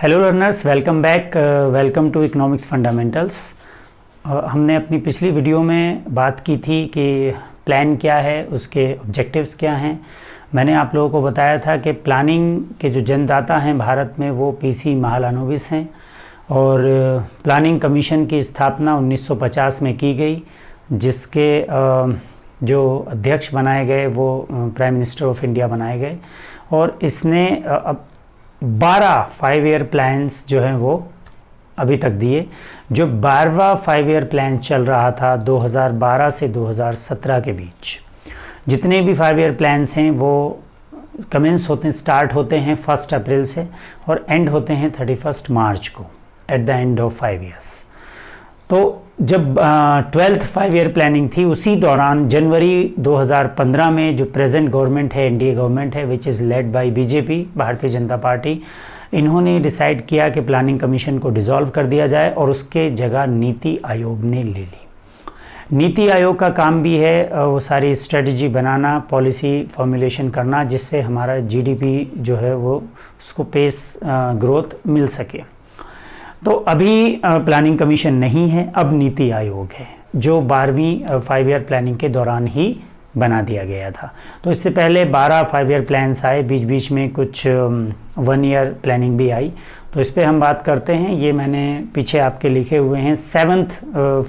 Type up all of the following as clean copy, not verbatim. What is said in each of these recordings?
Hello learners, welcome back. Welcome to economics fundamentals. हमने अपनी पिछली वीडियो में बात की थी कि प्लान क्या है, उसके ऑब्जेक्टिव्स क्या हैं। मैंने आप लोगों को बताया था कि प्लानिंग के जो जन्मदाता हैं भारत में वो पीसी महालानोबिस हैं और प्लानिंग कमीशन की स्थापना 1950 में की गई, जिसके जो अध्यक्ष बनाए गए वो प्राइम मिनिस्टर ऑफ इंडिया बनाए गए और इसने अब 12 5 ईयर प्लान्स जो हैं वो अभी तक दिए। जो 12वां 5 ईयर प्लान चल रहा था 2012 से 2017 के बीच, जितने भी 5 ईयर प्लान्स हैं वो स्टार्ट होते हैं 1 अप्रैल से और एंड होते हैं 31 मार्च को at the end of 5 years. तो जब 12th 5 ईयर प्लानिंग थी उसी दौरान जनवरी 2015 में जो प्रेजेंट गवर्नमेंट है, एनडीए गवर्नमेंट है, which is led by BJP, Bharatiya Janata party, इन्होंने डिसाइड किया कि प्लानिंग कमीशन को डिसॉल्व कर दिया जाए और उसके जगह नीति आयोग ने ले ली। नीति आयोग का काम भी है वो सारी स्ट्रेटजी बनाना, पॉलिसी फॉर्मुलेशन करना, जिससे हमारा जीडीपी जो है वो उसको पेस ग्रोथ मिल सके। तो अभी प्लानिंग कमीशन नहीं है, अब नीति आयोग है, जो 12वीं 5 ईयर प्लानिंग के दौरान ही बना दिया गया था। तो इससे पहले 12 5 ईयर प्लान्स आए, बीच बीच में कुछ 1 ईयर प्लानिंग भी आई। तो इस पर हम बात करते हैं। ये मैंने पीछे आपके लिखे हुए हैं, 7th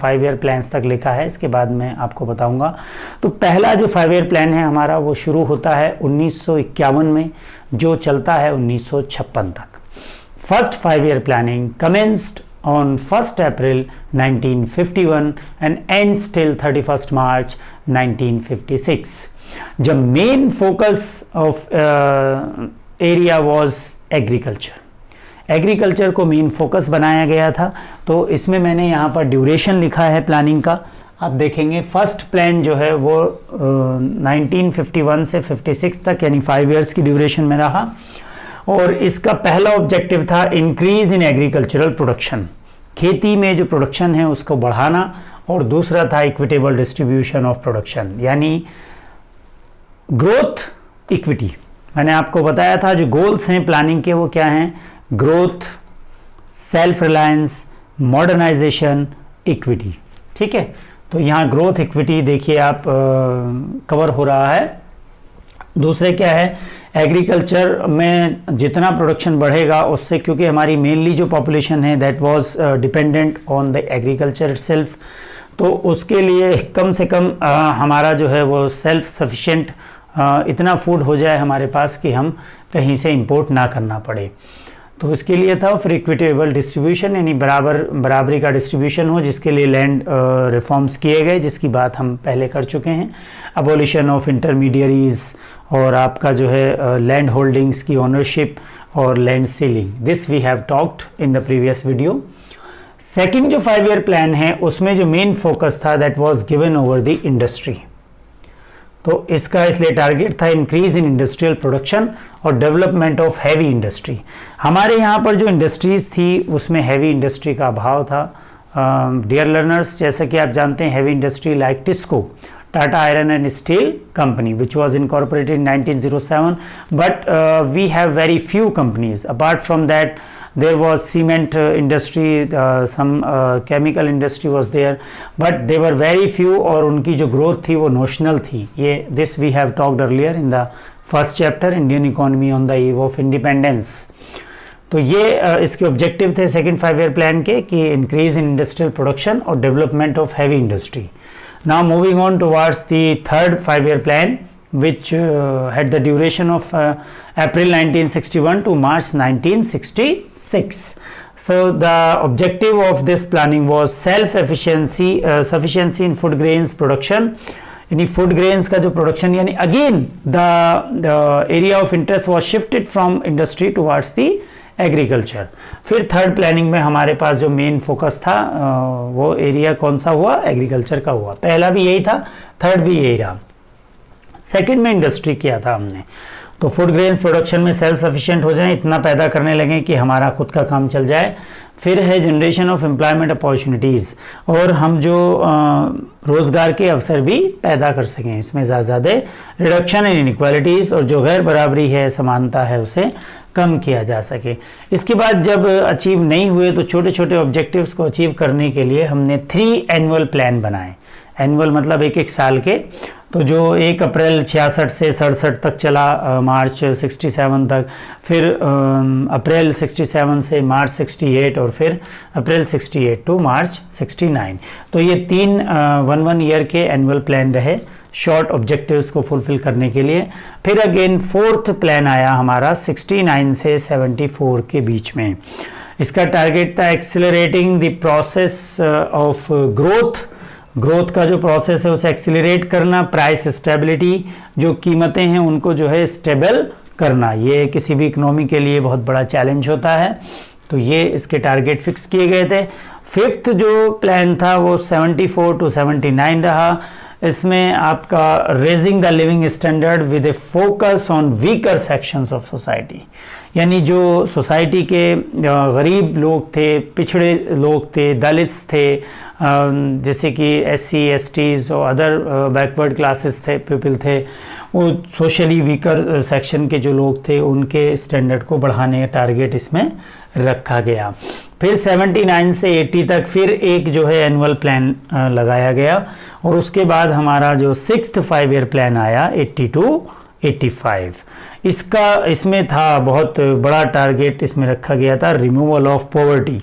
5 ईयर प्लान्स तक लिखा है, इसके बाद मैं आपको बताऊंगा। तो पहला जो 5 ईयर प्लान है हमारा वो शुरू होता है 1951 में, जो चलता है 1956 तक। First 5 year planning commenced on 1st April 1951 and ends till 31st March 1956. The main focus of area was agriculture. Agriculture को मेन फोकस बनाया गया था। तो इसमें मैंने यहाँ पर ड्यूरेशन लिखा है प्लानिंग का, आप देखेंगे। फर्स्ट प्लान जो है वो 1951 से 56 तक यानी 5 ईयर्स की ड्यूरेशन में रहा और इसका पहला ऑब्जेक्टिव था इंक्रीज इन एग्रीकल्चरल प्रोडक्शन, खेती में जो प्रोडक्शन है उसको बढ़ाना, और दूसरा था इक्विटेबल डिस्ट्रीब्यूशन ऑफ प्रोडक्शन यानी ग्रोथ इक्विटी। मैंने आपको बताया था जो गोल्स हैं प्लानिंग के वो क्या हैं: growth, self reliance, modernisation, equity. ठीक है, तो यहाँ ग्रोथ इक्विटी देखिए आप कवर हो रहा है। दूसरे क्या है, एग्रीकल्चर में जितना प्रोडक्शन बढ़ेगा उससे, क्योंकि हमारी मेनली जो पॉपुलेशन है that was dependent on the agriculture self, तो उसके लिए कम से कम हमारा जो है वो सेल्फ सफिशिएंट इतना फूड हो जाए हमारे पास कि हम कहीं से इंपोर्ट ना करना पड़े। तो इसके लिए था फिर इक्विटेबल डिस्ट्रीब्यूशन यानी बराबरी का डिस्ट्रीब्यूशन हो, जिसके लिए लैंड रिफॉर्म्स किए गए, जिसकी बात हम पहले कर चुके हैं। अबॉलिशन ऑफ इंटरमीडियरीज और आपका जो है लैंड होल्डिंग्स की ओनरशिप और land ceiling, this we have talked in the previous video. Second जो 5 ईयर प्लान है उसमें जो मेन फोकस था that was given over the industry. तो इसका इसलिए टारगेट था इंक्रीज इन इंडस्ट्रियल प्रोडक्शन और डेवलपमेंट ऑफ हैवी इंडस्ट्री। हमारे यहाँ पर जो इंडस्ट्रीज़ थी उसमें हैवी इंडस्ट्री का अभाव था। डियर लर्नर्स, जैसा कि आप जानते हैं heavy industry like TISCO, Tata iron and steel company, which was incorporated in 1907, but we have very few companies. Apart from that, there was cement industry, some chemical industry was there, but they were very few और उनकी जो growth थी वो notional थी। ये this we have talked earlier in the first chapter, Indian economy on the eve of independence। तो ये इसके ऑब्जेक्टिव थे सेकेंड 5 ईयर प्लान के कि इंक्रीज इन इंडस्ट्रियल प्रोडक्शन और development of heavy industry. Now moving on towards the third 5 year plan, which had the duration of April 1961 to March 1966. So the objective of this planning was self-efficiency, sufficiency in food grains production. यानी food grains का जो production, यानी again the area of interest was shifted from industry towards the agriculture. फिर third planning में हमारे पास जो main focus था वो एरिया कौन सा हुआ, एग्रीकल्चर का हुआ। पहला भी यही था, थर्ड भी यही रहा। सेकंड में इंडस्ट्री किया था हमने। तो फूड ग्रेन्स प्रोडक्शन में सेल्फ सफिशिएंट हो जाएं, इतना पैदा करने लगें कि हमारा खुद का काम चल जाए। फिर है जनरेशन ऑफ एम्प्लॉयमेंट अपॉर्चुनिटीज़, और हम जो रोज़गार के अवसर भी पैदा कर सकें, इसमें ज़्यादा रिडक्शन इन इनइक्वालिटीज़, और जो गैर बराबरी है, समानता है, उसे कम किया जा सके। इसके बाद जब अचीव नहीं हुए तो छोटे छोटे ऑब्जेक्टिव्स को अचीव करने के लिए हमने 3 एनुअल प्लान बनाए। एनुअल मतलब एक एक साल के। तो जो 1 अप्रैल 66 से 67 तक चला, मार्च 67 तक, फिर अप्रैल 67 से मार्च 68, और फिर अप्रैल 68 टू मार्च 69। तो ये 3 1 ईयर के एनुअल प्लान रहे शॉर्ट ऑब्जेक्टिव्स को फुलफिल करने के लिए। फिर अगेन 4th प्लान आया हमारा 69 से 74 के बीच में। इसका टारगेट था accelerating the process of growth का जो प्रोसेस है उसे एक्सेलरेट करना, प्राइस स्टेबिलिटी, जो कीमतें हैं उनको जो है स्टेबल करना। ये किसी भी इकोनॉमी के लिए बहुत बड़ा चैलेंज होता है, तो ये इसके टारगेट फिक्स किए गए थे। 5th जो प्लान था वो 74 टू 79 रहा। इसमें आपका raising the living standard with A focus on weaker sections of society, यानी जो सोसाइटी के गरीब लोग थे, पिछड़े लोग थे, दलित्स थे, जैसे कि SC STs और अदर बैकवर्ड क्लासेस थे, पीपल थे, वो सोशली वीकर सेक्शन के जो लोग थे उनके स्टैंडर्ड को बढ़ाने का टारगेट इसमें रखा गया। फिर 79 से 80 तक फिर एक जो है एनुअल प्लान लगाया गया, और उसके बाद हमारा जो 6th 5 ईयर प्लान आया 80 टू 85। इसमें था बहुत बड़ा टारगेट इसमें रखा गया था, रिमूवल ऑफ पॉवर्टी,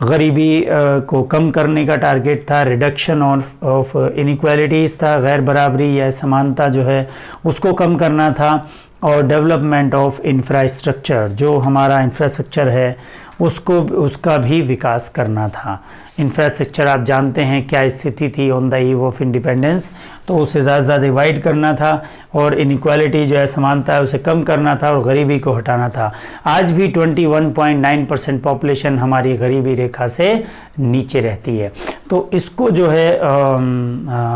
गरीबी को कम करने का टारगेट था। रिडक्शन ऑफ इनइक्वालिटीज़ था, गैर बराबरी या समानता जो है उसको कम करना था। और डेवलपमेंट ऑफ इंफ्रास्ट्रक्चर, जो हमारा इंफ्रास्ट्रक्चर है उसका भी विकास करना था। इंफ्रास्ट्रक्चर आप जानते हैं क्या स्थिति थी on the eve of independence, तो उसे ज़्यादा डिवाइड करना था, और इनइक्वालिटी जो है समानता है उसे कम करना था, और गरीबी को हटाना था। आज भी 21.9% पॉपुलेशन हमारी गरीबी रेखा से नीचे रहती है, तो इसको जो है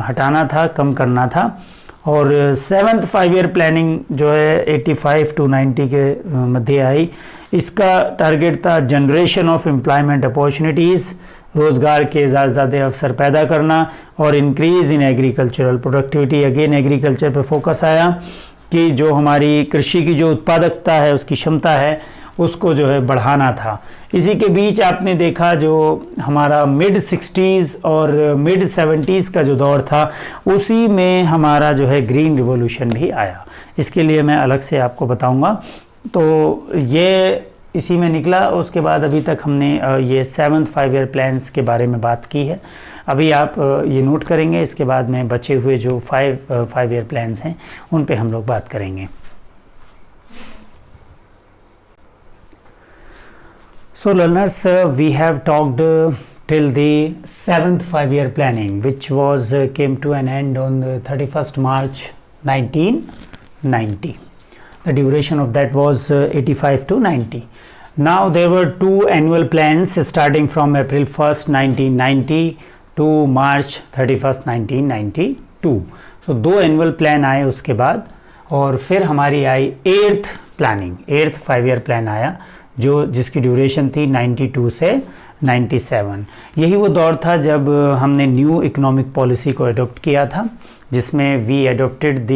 हटाना था, कम करना था। और 7th 5 ईयर प्लानिंग जो है 85 टू 90 के मध्य आई। इसका टारगेट था जनरेशन ऑफ एम्प्लॉयमेंट अपॉर्चुनिटीज़, रोज़गार के ज़्यादा अवसर पैदा करना, और increase in agricultural productivity. Again agriculture पर फोकस आया कि जो हमारी कृषि की जो उत्पादकता है, उसकी क्षमता है, उसको जो है बढ़ाना था। इसी के बीच आपने देखा जो हमारा मिड 60s और मिड 70s का जो दौर था, उसी में हमारा जो है ग्रीन रिवॉल्यूशन भी आया। इसके लिए मैं अलग से आपको बताऊंगा। तो ये इसी में निकला। उसके बाद अभी तक हमने ये 7th 5 ईयर प्लान्स के बारे में बात की है। अभी आप ये नोट करेंगे, इसके बाद में बचे हुए जो 5 ईयर प्लान्स हैं उन पे हम लोग बात करेंगे। So learners, we have talked till the 7th 5 year planning, which was came to an end on the 31st March 1990. The duration of that was 85 to 90. Now there were 2 annual plans starting from April 1st 1990 to March 31st 1992. So 2 annual plan आए उसके बाद, और फिर हमारी आई 8th planning, 8th 5 year plan आया, जिसकी duration थी 92 से 97। यही वो दौर था जब हमने न्यू इकोनॉमिक पॉलिसी को अडॉप्ट किया था, जिसमें we adopted the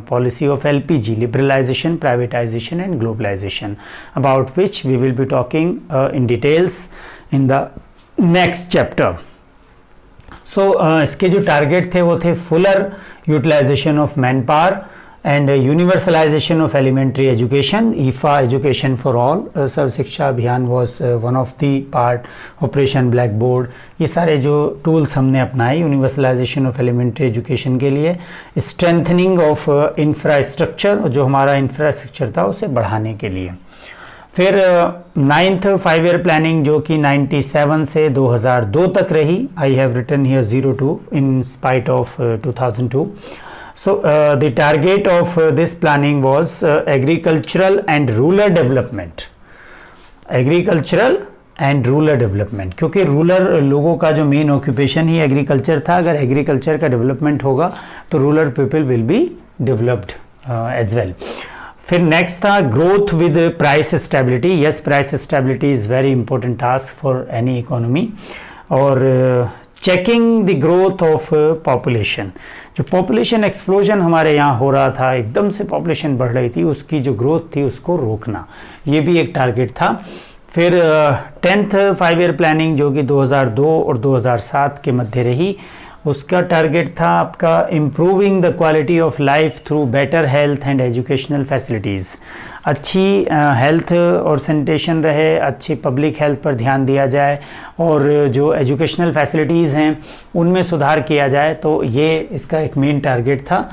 policy of LPG, liberalization, privatization and globalization, about which we will be talking in details in the next chapter. So इसके जो टारगेट थे वो थे fuller utilization of man power and universalization of elementary education, IFA, education for all, Sarva Shiksha Abhiyan was one of the part, operation black board, ये सारे जो tools हमने अपनाए यूनिवर्सलाइजेशन ऑफ एलिमेंट्री एजुकेशन के लिए, स्ट्रेंथनिंग ऑफ इंफ्रास्ट्रक्चर, जो हमारा इंफ्रास्ट्रक्चर था उसे बढ़ाने के लिए। फिर 9th 5 ईयर प्लानिंग जो कि 97 से 2002 तक रही। I have written here 02 in spite of 2002। So the target of this planning was agricultural and rural development. Agricultural and rural development, क्योंकि रूरल लोगों का जो मेन ऑक्यूपेशन ही एग्रीकल्चर था। अगर एग्रीकल्चर का डेवलपमेंट होगा तो rural people will be developed as well. फिर नेक्स्ट था growth with price stability. Yes, price stability is very important task for any economy. और checking the growth of population, जो population explosion हमारे यहाँ हो रहा था, एकदम से पॉपुलेशन बढ़ रही थी, उसकी जो ग्रोथ थी उसको रोकना, ये भी एक टारगेट था। फिर 10th 5 ईयर प्लानिंग जो कि 2002 और 2007 के मध्य रही, उसका टारगेट था आपका improving the quality of life through better health and educational facilities. अच्छी हेल्थ और सैनिटेशन रहे, अच्छी पब्लिक हेल्थ पर ध्यान दिया जाए और जो एजुकेशनल फैसिलिटीज़ हैं उनमें सुधार किया जाए, तो ये इसका एक मेन टारगेट था।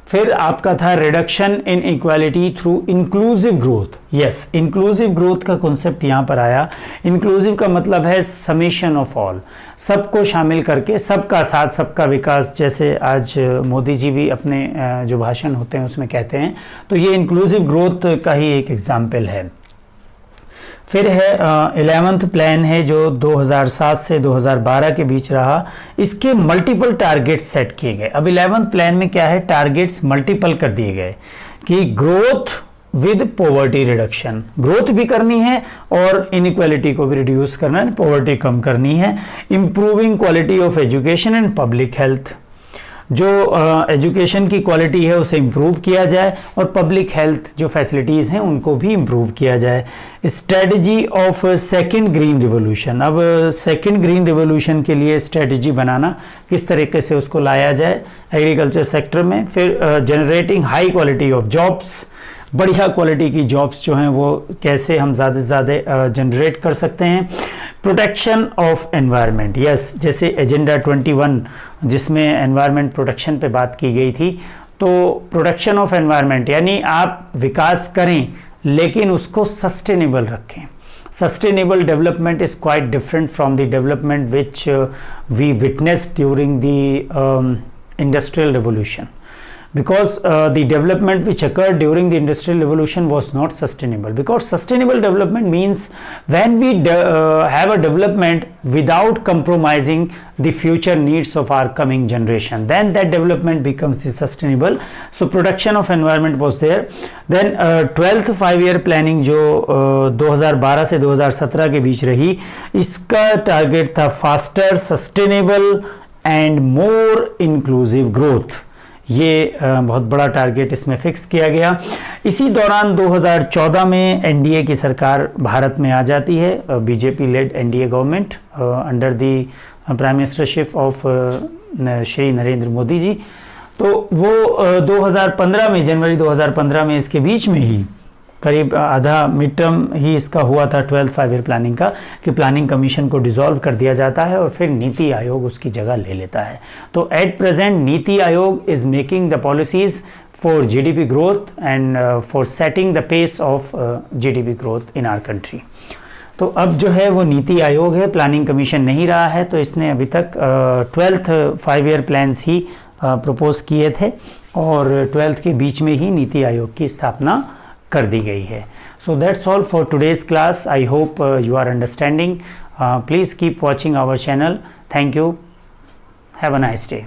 फिर आपका था reduction in equality through inclusive growth. Yes, inclusive growth का कॉन्सेप्ट यहाँ पर आया। इंक्लूसिव का मतलब है समेशन ऑफ ऑल, सबको शामिल करके सबका साथ सबका विकास, जैसे आज मोदी जी भी अपने जो भाषण होते हैं उसमें कहते हैं, तो ये इंक्लूसिव ग्रोथ का ही एक एग्जाम्पल है। फिर है 11th प्लान है जो 2007 से 2012 के बीच रहा, इसके मल्टीपल टारगेट्स सेट किए गए। अब 11th प्लान में क्या है, टारगेट्स मल्टीपल कर दिए गए कि growth with poverty reduction, growth भी करनी है और इनइक्वालिटी को भी रिड्यूस करना है, पॉवर्टी कम करनी है। Improving quality of education and public health, जो एजुकेशन की क्वालिटी है उसे इम्प्रूव किया जाए और पब्लिक हेल्थ जो फैसिलिटीज़ हैं उनको भी इम्प्रूव किया जाए। Strategy of second green revolution, अब सेकंड ग्रीन रिवोल्यूशन के लिए स्ट्रेटजी बनाना, किस तरीके से उसको लाया जाए एग्रीकल्चर सेक्टर में। फिर generating high quality of jobs, बढ़िया क्वालिटी की जॉब्स जो हैं वो कैसे हम ज़्यादा से ज़्यादा जनरेट कर सकते हैं। प्रोटेक्शन ऑफ एनवायरनमेंट, यस, जैसे एजेंडा 21 जिसमें एनवायरनमेंट प्रोटेक्शन पे बात की गई थी, तो प्रोटेक्शन ऑफ एनवायरनमेंट यानी आप विकास करें लेकिन उसको सस्टेनेबल रखें। Sustainable development is quite different from the development which we witnessed during the industrial revolution, because the development which occurred during the industrial revolution was not sustainable, because sustainable development means when we have a development without compromising the future needs of our coming generation, then that development becomes the sustainable. So protection of environment was there. Then 12th 5 year planning जो 2012 से 2017 के बीच रही, इसका target था faster sustainable and more inclusive growth. ये बहुत बड़ा target इसमें फिक्स किया गया। इसी दौरान 2014 में एनडीए की सरकार भारत में आ जाती है, BJP led NDA government under the prime ministership of Shri Narendra Modi ji. तो वो 2015 में, जनवरी 2015 में, इसके बीच में ही करीब आधा मिड टर्म ही इसका हुआ था 12th 5 ईयर प्लानिंग का, कि प्लानिंग कमीशन को डिसॉल्व कर दिया जाता है और फिर नीति आयोग उसकी जगह ले लेता है। तो eight present NITI Aayog is making the policies for GDP growth and for setting the pace of GDP growth in our country. तो अब जो है वो नीति आयोग है, प्लानिंग कमीशन नहीं रहा है, तो इसने अभी तक 12th 5 ईयर प्लान्स ही प्रपोज किए थे और 12th के बीच में ही नीति आयोग की स्थापना कर दी गई है। So that's all for today's class. I hope you are understanding. Please keep watching our channel. Thank you. Have a nice day.